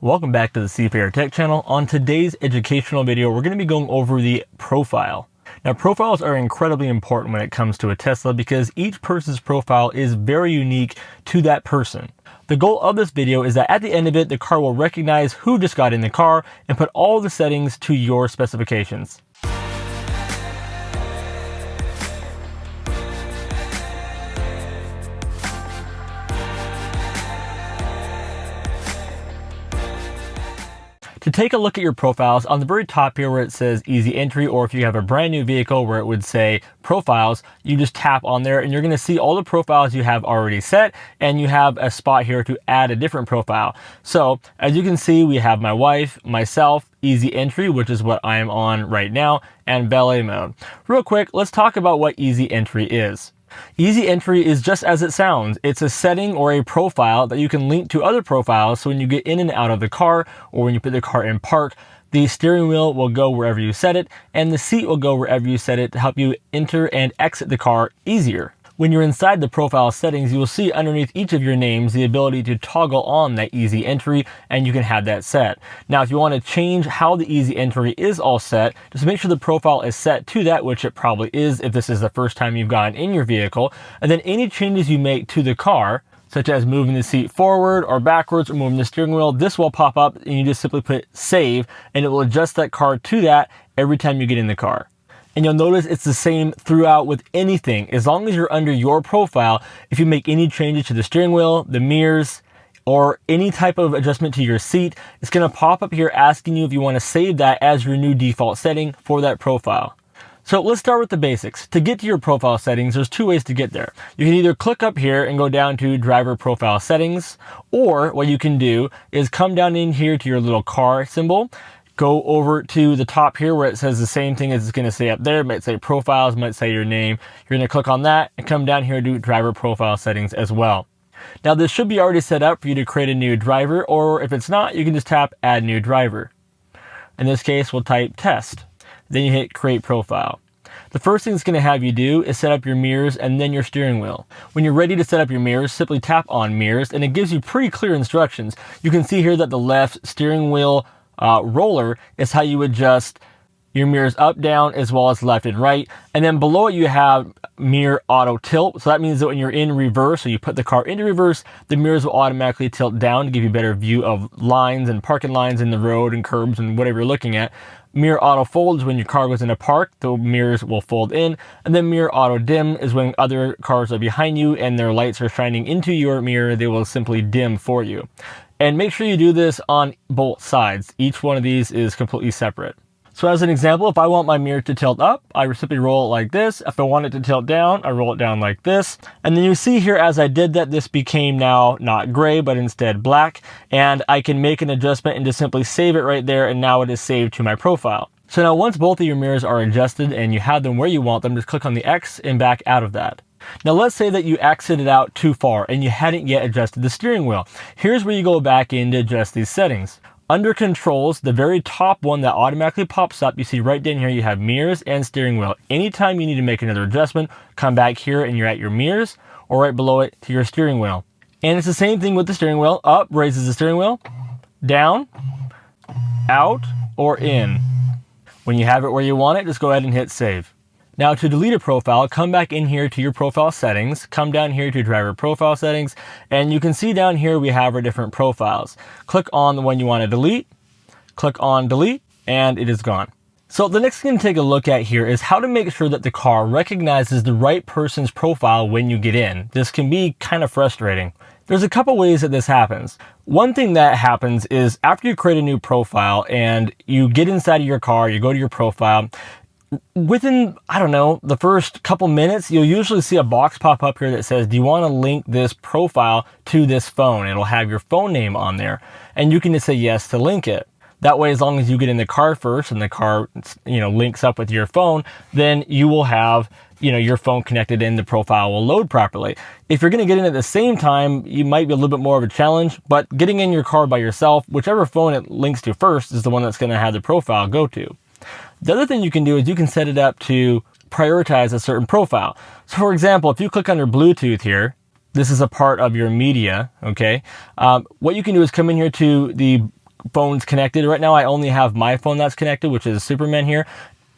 Welcome back to the ca.temai.tech channel. On today's educational video, we're going to be going over the profile. Now, profiles are incredibly important when it comes to a Tesla because each person's profile is very unique to that person. The goal of this video is that at the end of it, the car will recognize who just got in the car and put all the settings to your specifications. To take a look at your profiles, on the very top here where it says easy entry, or if you have a brand new vehicle where it would say profiles, you just tap on there and you're going to see all the profiles you have already set, and you have a spot here to add a different profile. So as you can see, we have my wife, myself, easy entry, which is what I am on right now, and valet mode. Real quick, let's talk about what easy entry is. Easy entry is just as it sounds. It's a setting or a profile that you can link to other profiles, so when you get in and out of the car or when you put the car in park, the steering wheel will go wherever you set it and the seat will go wherever you set it to help you enter and exit the car easier. When you're inside the profile settings, you will see underneath each of your names the ability to toggle on that easy entry, and you can have that set. Now, if you want to change how the easy entry is all set, just make sure the profile is set to that, which it probably is if this is the first time you've gotten in your vehicle. And then any changes you make to the car, such as moving the seat forward or backwards or moving the steering wheel, this will pop up and you just simply put save and it will adjust that car to that every time you get in the car. And you'll notice it's the same throughout with anything. As long as you're under your profile, if you make any changes to the steering wheel, the mirrors, or any type of adjustment to your seat, it's going to pop up here asking you if you want to save that as your new default setting for that profile. So let's start with the basics. To get to your profile settings, there's two ways to get there. You can either click up here and go down to driver profile settings, or what you can do is come down in here to your little car symbol, go over to the top here where it says the same thing as it's going to say up there. It might say profiles, might say your name. You're going to click on that and come down here and do driver profile settings as well. Now, this should be already set up for you to create a new driver, or if it's not, you can just tap add new driver. In this case, we'll type test. Then you hit create profile. The first thing it's going to have you do is set up your mirrors and then your steering wheel. When you're ready to set up your mirrors, simply tap on mirrors and it gives you pretty clear instructions. You can see here that the left steering wheel roller is how you adjust your mirrors up, down, as well as left and right. And then below it you have mirror auto tilt. So that means that when you're in reverse, so you put the car into reverse, the mirrors will automatically tilt down to give you a better view of lines and parking lines in the road and curbs and whatever you're looking at. Mirror auto folds, when your car goes into park, the mirrors will fold in. And then mirror auto dim is when other cars are behind you and their lights are shining into your mirror, they will simply dim for you. And make sure you do this on both sides. Each one of these is completely separate. So as an example, if I want my mirror to tilt up, I simply roll it like this. If I want it to tilt down, I roll it down like this. And then you see here as I did that, this became now not gray, but instead black. And I can make an adjustment and just simply save it right there. And now it is saved to my profile. So now once both of your mirrors are adjusted and you have them where you want them, just click on the X and back out of that. Now let's say that you exited out too far and you hadn't yet adjusted the steering wheel. Here's where you go back in to adjust these settings. Under controls, the very top one that automatically pops up, you see right down here you have mirrors and steering wheel. Anytime you need to make another adjustment, come back here and you're at your mirrors, or right below it to your steering wheel. And it's the same thing with the steering wheel. Up raises the steering wheel, down, out, or in. When you have it where you want it, just go ahead and hit save. Now to delete a profile, come back in here to your profile settings, come down here to driver profile settings, and you can see down here we have our different profiles. Click on the one you want to delete, click on delete, and it is gone. So the next thing to take a look at here is how to make sure that the car recognizes the right person's profile when you get in. This can be kind of frustrating. There's a couple ways that this happens. One thing that happens is after you create a new profile and you get inside of your car, you go to your profile, within, I don't know, the first couple minutes, you'll usually see a box pop up here that says, do you want to link this profile to this phone? It'll have your phone name on there and you can just say yes to link it. That way, as long as you get in the car first and the car, links up with your phone, then you will have, your phone connected and the profile will load properly. If you're going to get in at the same time, you might be a little bit more of a challenge, but getting in your car by yourself, whichever phone it links to first is the one that's going to have the profile go to. The other thing you can do is you can set it up to prioritize a certain profile. So for example, if you click under Bluetooth here, this is a part of your media, okay? What you can do is come in here to the phones connected. Right now I only have my phone that's connected, which is Superman here.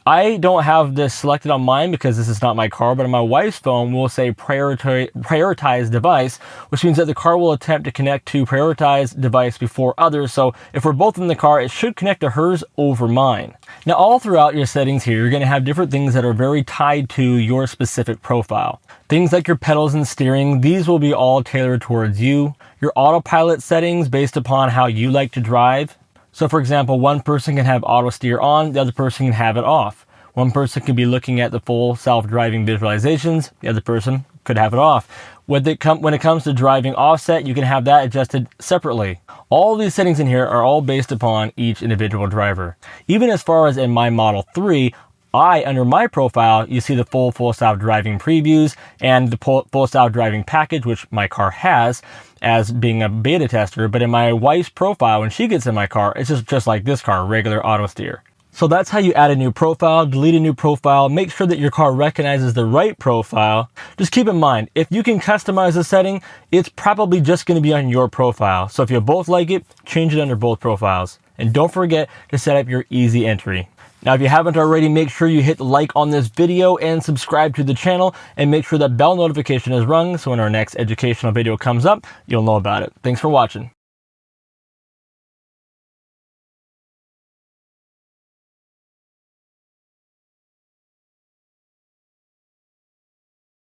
I don't have this selected on mine because this is not my car, but on my wife's phone we'll say prioritize device, which means that the car will attempt to connect to prioritized device before others. So if we're both in the car, it should connect to hers over mine. Now, all throughout your settings here, you're going to have different things that are very tied to your specific profile. Things like your pedals and steering, these will be all tailored towards you. Your autopilot settings based upon how you like to drive. So for example, one person can have auto steer on, the other person can have it off. One person could be looking at the full self-driving visualizations, the other person could have it off. When it comes to driving offset, you can have that adjusted separately. All these settings in here are all based upon each individual driver. Even as far as in my Model 3, under my profile, you see the full self-driving previews and the full self-driving package, which my car has as being a beta tester. But in my wife's profile, when she gets in my car, it's just like this car, regular auto steer. So that's how you add a new profile, delete a new profile, make sure that your car recognizes the right profile. Just keep in mind, if you can customize a setting, it's probably just going to be on your profile. So if you both like it, change it under both profiles. And don't forget to set up your easy entry. Now, if you haven't already, make sure you hit like on this video and subscribe to the channel, and make sure that bell notification is rung so when our next educational video comes up, you'll know about it. Thanks for watching.